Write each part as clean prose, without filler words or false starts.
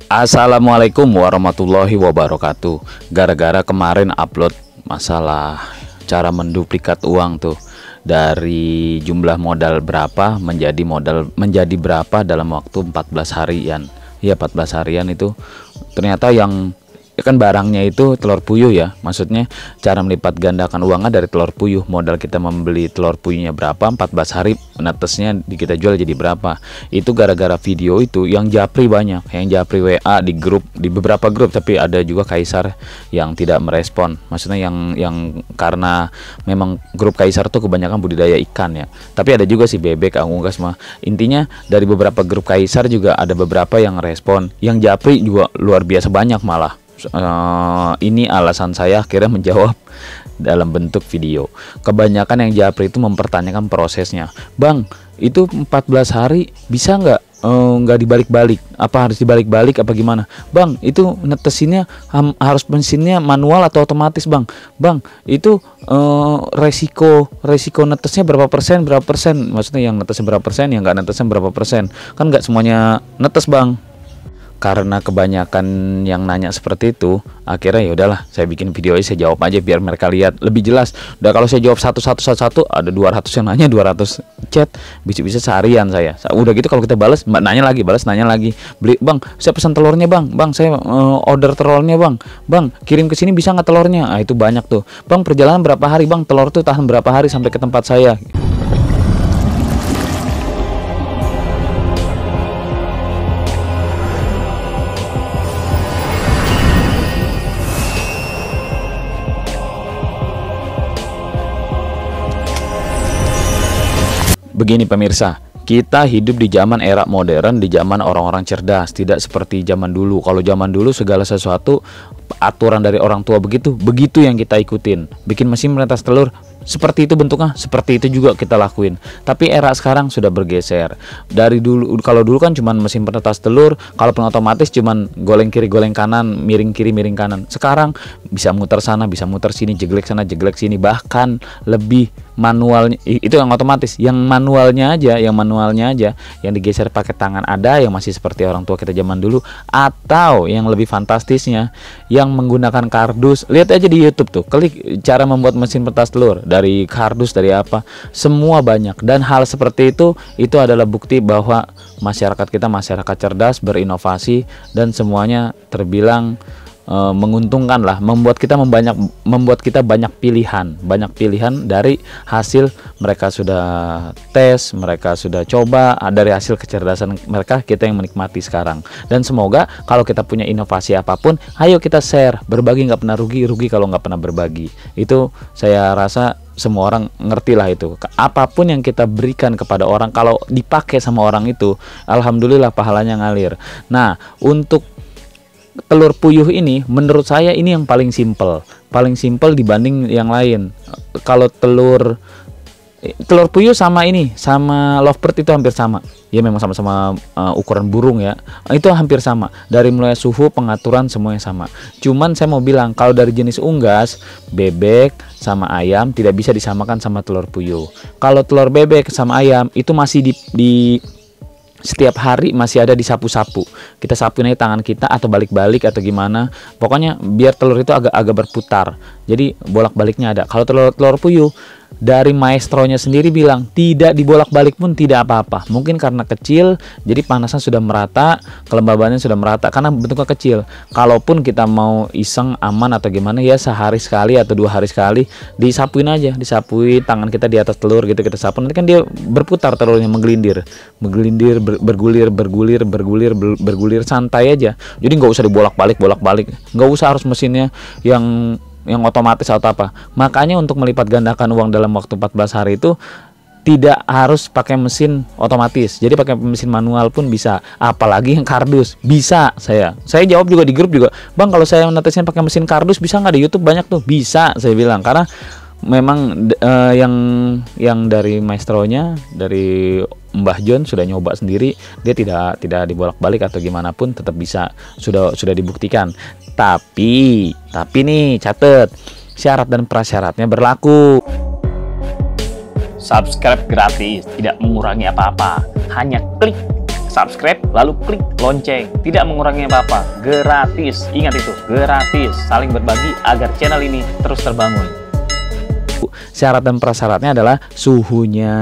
Assalamualaikum warahmatullahi wabarakatuh. Gara-gara kemarin upload masalah cara menduplikat uang tuh, dari jumlah modal berapa menjadi berapa dalam waktu 14 harian. Ya 14 harian itu ternyata yang kan barangnya itu telur puyuh ya, maksudnya cara melipat gandakan uangnya dari telur puyuh. Modal kita membeli telur puyuhnya berapa, 14 hari netesnya kita jual jadi berapa. Itu gara-gara video itu yang japri banyak, yang japri WA di grup, di beberapa grup, tapi ada juga Kaisar yang tidak merespon. Maksudnya yang karena memang grup Kaisar tuh kebanyakan budidaya ikan ya, tapi ada juga si bebek, unggas mah. Intinya dari beberapa grup Kaisar juga ada beberapa yang respon, yang japri juga luar biasa banyak malah. Ini alasan saya akhirnya menjawab dalam bentuk video. Kebanyakan yang japri itu mempertanyakan prosesnya. Bang, itu 14 hari bisa nggak dibalik-balik? Apa harus dibalik-balik apa gimana? Bang, itu netesinnya harus mesinnya manual atau otomatis bang? Bang, itu resiko netesnya berapa persen? Maksudnya yang netesnya berapa persen, yang nggak netesnya berapa persen? Kan nggak semuanya netes bang. Karena kebanyakan yang nanya seperti itu, akhirnya ya udahlah, saya bikin video ini, saya jawab aja biar mereka lihat lebih jelas. Udah, kalau saya jawab satu ada 200 yang nanya, 200 chat, bisa-bisa seharian saya. Udah gitu kalau kita balas, mbak nanya lagi, balas nanya lagi. Beli, bang, saya pesan telurnya bang, saya order telurnya bang, kirim ke sini bisa nggak telurnya? Itu banyak tuh. Bang, perjalanan berapa hari bang? Telur tuh tahan berapa hari sampai ke tempat saya? Begini pemirsa, kita hidup di zaman era modern, di zaman orang-orang cerdas, tidak seperti zaman dulu. Kalau zaman dulu segala sesuatu aturan dari orang tua begitu yang kita ikutin. Bikin mesin menetas telur, seperti itu bentuknya, seperti itu juga kita lakuin. Tapi era sekarang sudah bergeser. Dari dulu, kalau dulu kan cuman mesin penetas telur, kalaupun otomatis cuman goleng kiri goleng kanan, miring kiri miring kanan. Sekarang bisa muter sana, bisa muter sini, jeglek sana jeglek sini, bahkan lebih manualnya. Itu yang otomatis. Yang manualnya aja yang digeser pakai tangan, ada yang masih seperti orang tua kita zaman dulu, atau yang lebih fantastisnya yang menggunakan kardus. Lihat aja di YouTube tuh, klik cara membuat mesin penetas telur dari kardus, dari apa, semua banyak. Dan hal seperti itu adalah bukti bahwa masyarakat kita masyarakat cerdas, berinovasi, dan semuanya terbilang menguntungkan lah, membuat kita banyak pilihan dari hasil mereka sudah tes, mereka sudah coba, dari hasil kecerdasan mereka kita yang menikmati sekarang. Dan semoga kalau kita punya inovasi apapun, ayo kita share, berbagi nggak pernah rugi kalau nggak pernah berbagi. Itu saya rasa semua orang ngerti lah itu. Apapun yang kita berikan kepada orang, kalau dipakai sama orang itu, alhamdulillah pahalanya ngalir. Nah, untuk telur puyuh ini menurut saya ini yang paling simpel dibanding yang lain. Kalau telur puyuh sama lovebird itu hampir sama ya, memang sama-sama ukuran burung ya, itu hampir sama, dari mulai suhu, pengaturan semuanya sama. Cuman saya mau bilang, kalau dari jenis unggas, bebek sama ayam tidak bisa disamakan sama telur puyuh. Kalau telur bebek sama ayam itu masih di setiap hari masih ada disapu-sapu, kita sapuin aja tangan kita atau balik-balik atau gimana, pokoknya biar telur itu agak berputar, jadi bolak-baliknya ada. Kalau telur puyuh, dari maestronya sendiri bilang tidak dibolak-balik pun tidak apa-apa. Mungkin karena kecil, jadi panasnya sudah merata, kelembabannya sudah merata karena bentuknya kecil. Kalaupun kita mau iseng aman atau gimana ya, sehari sekali atau 2 hari sekali disapuin aja, disapuin tangan kita di atas telur gitu, kita sapu, nanti kan dia berputar telurnya, menggelindir, bergulir santai aja. Jadi nggak usah dibolak-balik, nggak usah harus mesinnya yang otomatis atau apa. Makanya untuk melipat gandakan uang dalam waktu 14 hari itu tidak harus pakai mesin otomatis, jadi pakai mesin manual pun bisa, apalagi yang kardus bisa. Saya jawab juga di grup juga, bang kalau saya netesin pakai mesin kardus bisa nggak? Di YouTube banyak tuh, bisa saya bilang, karena memang yang dari maestronya, dari Mbah John sudah nyoba sendiri, dia tidak dibolak-balik atau gimana pun tetap bisa, sudah dibuktikan. Tapi nih catet, syarat dan prasyaratnya berlaku. Subscribe gratis, tidak mengurangi apa-apa, hanya klik subscribe, lalu klik lonceng. Tidak mengurangi apa-apa, gratis. Ingat itu, gratis. Saling berbagi agar channel ini terus terbangun. Syarat dan prasyaratnya adalah suhunya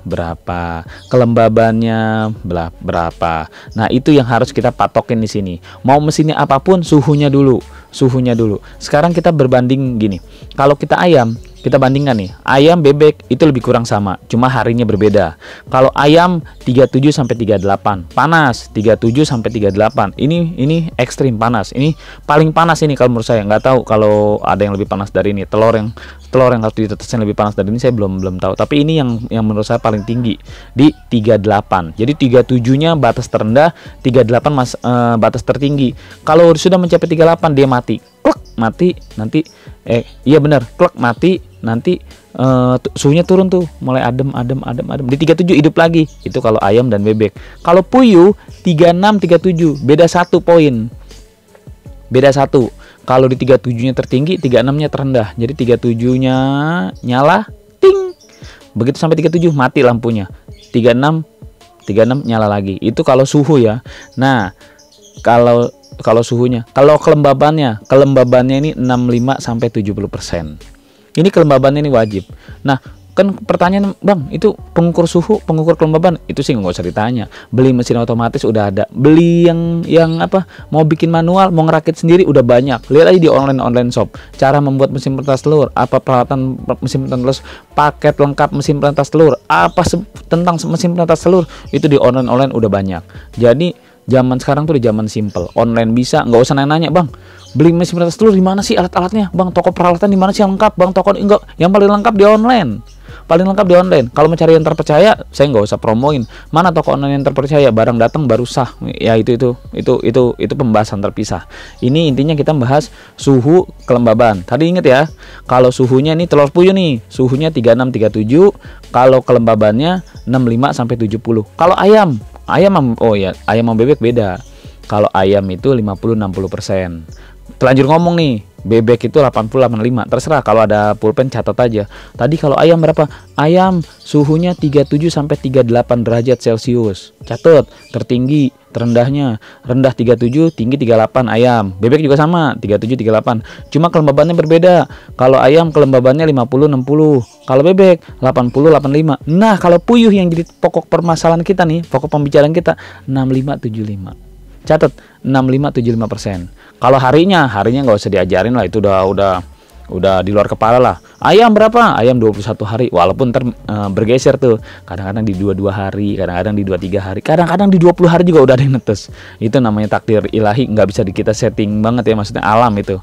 berapa, kelembabannya berapa. Nah, itu yang harus kita patokin di sini. Mau mesinnya apapun, suhunya dulu. Sekarang kita berbanding gini. Kalau kita ayam, kita bandingkan nih, ayam bebek itu lebih kurang sama, cuma harinya berbeda. Kalau ayam 37 sampai 38 panas, 37 sampai 38 ini ekstrim panas. Ini paling panas ini kalau menurut saya. Nggak tahu kalau ada yang lebih panas dari ini. Telur yang harus ditetesin lebih panas dari ini saya belum tahu. Tapi ini yang menurut saya paling tinggi di 38. Jadi 37-nya batas terendah, 38 batas tertinggi. Kalau sudah mencapai 38 dia mati. Klek, mati nanti iya benar, klek mati nanti suhunya turun tuh, mulai adem. Di 37 hidup lagi. Itu kalau ayam dan bebek. Kalau puyuh 36 37 beda 1 poin. Beda 1. Kalau di 37-nya tertinggi, 36-nya terendah. Jadi 37-nya nyala, ting. Begitu sampai 37 mati lampunya. 36 nyala lagi. Itu kalau suhu ya. Nah, kalau suhunya, kalau kelembabannya ini 65 sampai 70%. Ini kelembabannya ini wajib. Nah, kan pertanyaan, Bang, itu pengukur suhu, pengukur kelembaban, itu sih nggak usah ditanya. Beli mesin otomatis udah ada. Beli yang apa? Mau bikin manual, mau ngerakit sendiri udah banyak. Lihat aja di online shop. Cara membuat mesin peretas telur, apa peralatan mesin peretas telur, paket lengkap mesin peretas telur, apa tentang mesin peretas telur, itu di online udah banyak. Jadi zaman sekarang tuh di zaman simple, online bisa, nggak usah nanya, Bang. Beli mesin peretas telur di mana sih alat-alatnya, Bang? Toko peralatan di mana sih yang lengkap, Bang? Toko enggak, yang paling lengkap di online. Kalau mencari yang terpercaya, saya nggak usah promoin. Mana toko online yang terpercaya, barang datang baru sah. Ya itu pembahasan terpisah. Ini intinya kita bahas suhu kelembaban. Tadi ingat ya, kalau suhunya ini telur puyuh nih, suhunya 36 37, kalau kelembabannya 65 sampai 70. Kalau ayam sama bebek beda. Kalau ayam itu 50-60%. Terlanjur ngomong nih, bebek itu 80-85. Terserah, kalau ada pulpen catat aja. Tadi kalau ayam berapa? Ayam suhunya 37 sampai 38 derajat Celcius. Catat, tertinggi, terendahnya. Rendah 37, tinggi 38 ayam. Bebek juga sama, 37 38. Cuma kelembabannya berbeda. Kalau ayam kelembabannya 50-60. Kalau bebek 80-85. Nah, kalau puyuh yang jadi pokok permasalahan kita nih, pokok pembicaraan kita 65-75. Catat, 65-75%. Kalau harinya nggak usah diajarin lah, itu udah di luar kepala lah. Ayam berapa? Ayam 21 hari. Walaupun bergeser tuh. Kadang-kadang di 22 hari, kadang-kadang di 23 hari, kadang-kadang di 20 hari juga udah ada yang netes. Itu namanya takdir ilahi, nggak bisa kita setting banget ya, maksudnya alam itu.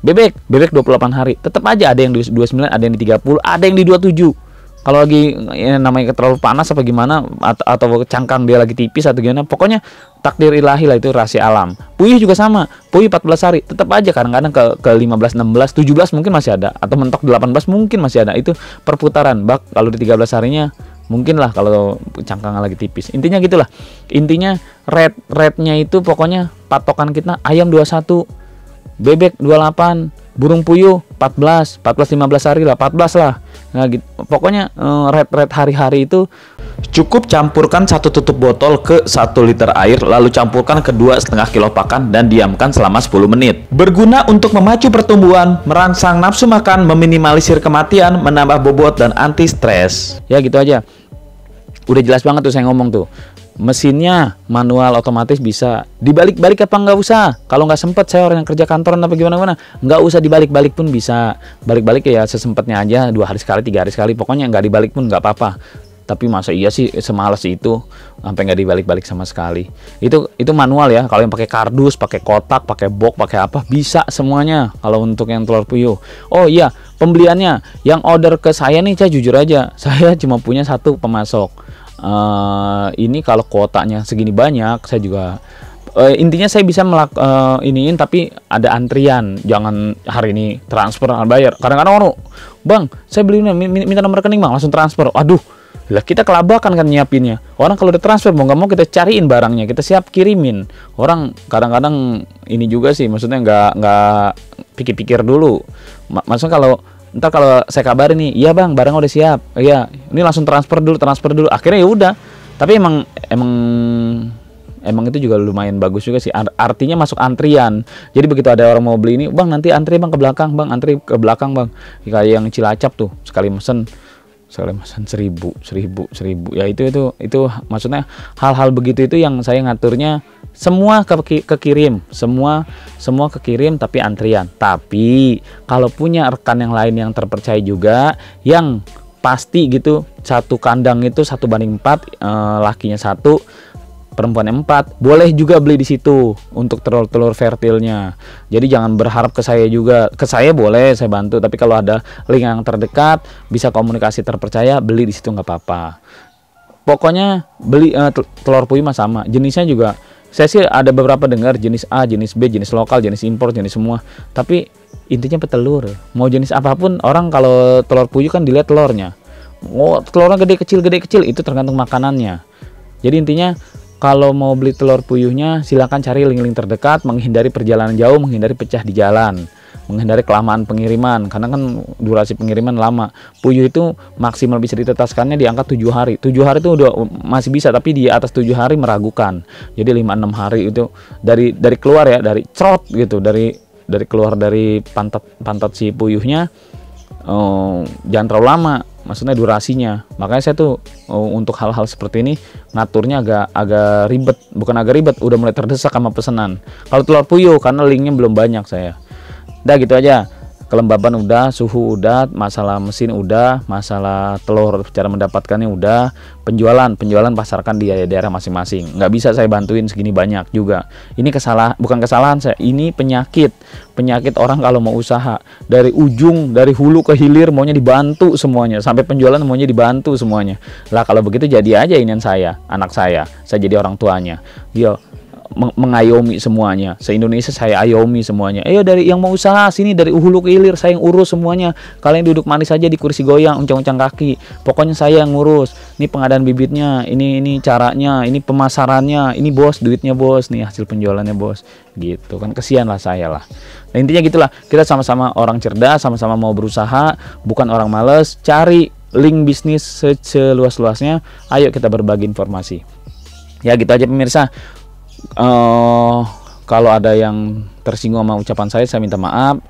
Bebek 28 hari. Tetap aja ada yang di 29, ada yang di 30, ada yang di 27. Kalau lagi namanya terlalu panas apa gimana, atau cangkang dia lagi tipis atau gimana, pokoknya takdir ilahi lah, itu rahasia alam. Puyuh juga sama, puyuh 14 hari, tetap aja kadang-kadang ke 15, 16, 17 mungkin masih ada, atau mentok 18 mungkin masih ada. Itu perputaran bak. Kalau di 13 harinya mungkin lah kalau cangkang lagi tipis. Intinya gitulah. Intinya rate-nya itu pokoknya patokan kita ayam 21, bebek 28, burung puyuh 14 15 hari lah, 14 lah. Nah gitu. Pokoknya rate hari-hari itu cukup campurkan 1 tutup botol ke 1 liter air, lalu campurkan ke 2,5 kilo pakan dan diamkan selama 10 menit. Berguna untuk memacu pertumbuhan, merangsang nafsu makan, meminimalisir kematian, menambah bobot dan anti stres. Ya gitu aja. Udah jelas banget tuh saya ngomong tuh. Mesinnya manual otomatis bisa. Dibalik-balik apa nggak usah? Kalau nggak sempet, saya orang yang kerja kantoran apa gimana, nggak usah dibalik-balik pun bisa. Balik-balik ya sesempatnya aja, 2 hari sekali, 3 hari sekali. Pokoknya nggak dibalik pun nggak apa-apa. Tapi masa iya sih semalas itu sampai nggak dibalik-balik sama sekali? Itu manual ya. Kalau yang pakai kardus, pakai kotak, pakai box, pakai apa, bisa semuanya. Kalau untuk yang telur puyuh. Oh iya, pembeliannya yang order ke saya nih, saya jujur aja, saya cuma punya 1 pemasok. Ini kalau kuotanya segini banyak, saya juga intinya saya bisa iniin, tapi ada antrian. Jangan hari ini transfer bayar. Kadang-kadang orang, Bang, saya beli minta nomor rekening, Bang, langsung transfer. Aduh, lah kita kelabakan kan nyiapinnya. Orang kalau udah transfer mau nggak mau kita cariin barangnya, kita siap kirimin. Orang kadang-kadang ini juga sih, maksudnya nggak pikir-pikir dulu. Maksudnya ntar kalau saya kabarin nih, iya Bang, barang udah siap, iya, ini langsung transfer dulu. Akhirnya ya udah, Tapi emang itu juga lumayan bagus juga sih. Artinya masuk antrian. Jadi begitu ada orang mau beli ini, bang nanti antri bang ke belakang, bang antri ke belakang bang. Kayak yang Cilacap tuh sekali mesen 1000 ya itu maksudnya hal-hal begitu itu yang saya ngaturnya semua kekirim semua kekirim tapi antrian. Tapi kalau punya rekan yang lain yang terpercaya juga yang pasti gitu, satu kandang itu 1:4, lakinya 1 perempuan 4, boleh juga beli di situ untuk telur-telur fertilnya. Jadi jangan berharap ke saya juga. Ke saya boleh, saya bantu. Tapi kalau ada link yang terdekat, bisa komunikasi terpercaya, beli di situ nggak apa-apa. Pokoknya beli telur puyuh mah sama. Jenisnya juga. Saya sih ada beberapa dengar jenis A, jenis B, jenis lokal, jenis impor, jenis semua. Tapi intinya petelur. Mau jenis apapun, orang kalau telur puyuh kan dilihat telurnya. Oh, telurnya gede kecil itu tergantung makanannya. Jadi intinya kalau mau beli telur puyuhnya silakan cari link-link terdekat, menghindari perjalanan jauh, menghindari pecah di jalan, menghindari kelamaan pengiriman karena kan durasi pengiriman lama. Puyuh itu maksimal bisa ditetaskannya di angka 7 hari. 7 hari itu udah masih bisa, tapi di atas 7 hari meragukan. Jadi 5-6 hari itu dari keluar ya, dari crot gitu, dari keluar dari pantat si puyuhnya, jangan terlalu lama. Maksudnya durasinya. Makanya saya tuh untuk hal-hal seperti ini ngaturnya agak ribet, bukan agak ribet, udah mulai terdesak sama pesanan. Kalau telur puyuh karena linknya belum banyak saya. Udah gitu aja. Kelembaban udah, suhu udah, masalah mesin udah, masalah telur cara mendapatkannya udah, penjualan pasarkan di daerah masing-masing. Nggak bisa saya bantuin segini banyak juga. Ini bukan kesalahan saya, ini penyakit orang kalau mau usaha dari hulu ke hilir maunya dibantu semuanya, sampai penjualan maunya dibantu semuanya. Lah kalau begitu jadi aja inian saya, anak saya jadi orang tuanya. Dia mengayomi semuanya, se-Indonesia saya ayomi semuanya. Ayo dari yang mau usaha sini, dari hulu ke hilir saya yang urus semuanya. Kalian duduk manis aja di kursi goyang, uncang-uncang kaki. Pokoknya saya yang ngurus. Ini pengadaan bibitnya, ini caranya, ini pemasarannya, ini bos duitnya bos, nih hasil penjualannya bos. Gitu kan, kesian lah saya lah. Nah, intinya gitulah, kita sama-sama orang cerdas, sama-sama mau berusaha, bukan orang males. Cari link bisnis seluas-luasnya. Ayo kita berbagi informasi. Ya gitu aja pemirsa. Kalau ada yang tersinggung sama ucapan saya minta maaf.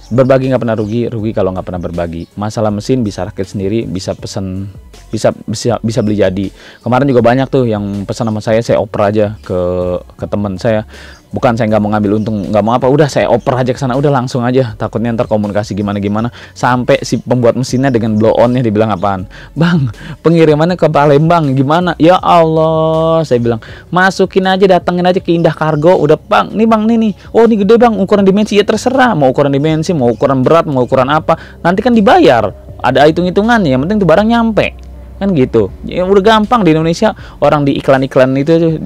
Berbagi nggak pernah rugi kalau nggak pernah berbagi. Masalah mesin bisa rakit sendiri, bisa pesan, bisa beli jadi. Kemarin juga banyak tuh yang pesan sama saya oper aja ke teman saya. Bukan saya nggak mau ngambil untung, nggak mau apa, udah saya oper aja ke sana, udah langsung aja. Takutnya ntar komunikasi gimana sampai si pembuat mesinnya dengan blow onnya dibilang apaan, bang pengirimannya ke Palembang gimana? Ya Allah, saya bilang masukin aja, datengin aja ke Indah Kargo, udah bang nih, oh ini gede bang, ukuran dimensi ya terserah, mau ukuran dimensi, mau ukuran berat, mau ukuran apa, nanti kan dibayar, ada hitung-hitungannya, yang penting tuh barang nyampe. Kan gitu ya, udah gampang di Indonesia. Orang di iklan-iklan itu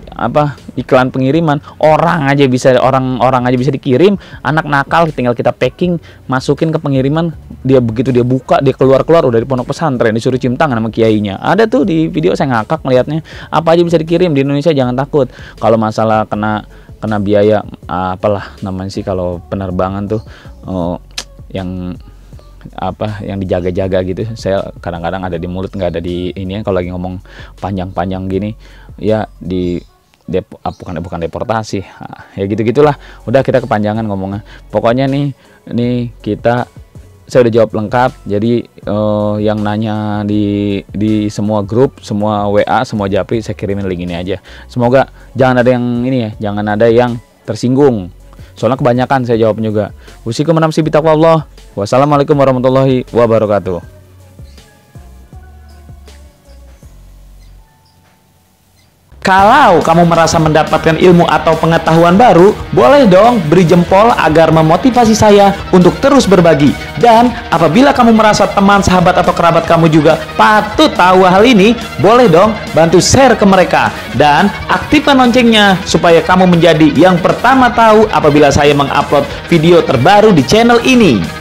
iklan pengiriman, orang aja bisa dikirim. Anak nakal tinggal kita packing, masukin ke pengiriman, dia begitu dia buka, dia keluar udah di pondok pesantren, disuruh cium tangan sama kiainya. Ada tuh di video, saya ngakak melihatnya. Apa aja bisa dikirim di Indonesia, jangan takut. Kalau masalah kena biaya apalah namanya sih kalau penerbangan tuh, yang dijaga-jaga gitu, saya kadang-kadang ada di mulut, nggak ada di ini. Kalau lagi ngomong panjang-panjang gini ya bukan deportasi ya gitulah. Udah kita kepanjangan ngomongnya. Pokoknya nih saya udah jawab lengkap. Jadi yang nanya di semua grup, semua WA, semua japri, saya kirimin link ini aja. Semoga jangan ada yang jangan ada yang tersinggung. Soalnya kebanyakan saya jawab juga. Usikum menamsi bitaqwallah. Wassalamualaikum warahmatullahi wabarakatuh. Kalau kamu merasa mendapatkan ilmu atau pengetahuan baru, boleh dong beri jempol agar memotivasi saya untuk terus berbagi. Dan apabila kamu merasa teman, sahabat, atau kerabat kamu juga patut tahu hal ini, boleh dong bantu share ke mereka. Dan aktifkan loncengnya supaya kamu menjadi yang pertama tahu apabila saya mengupload video terbaru di channel ini.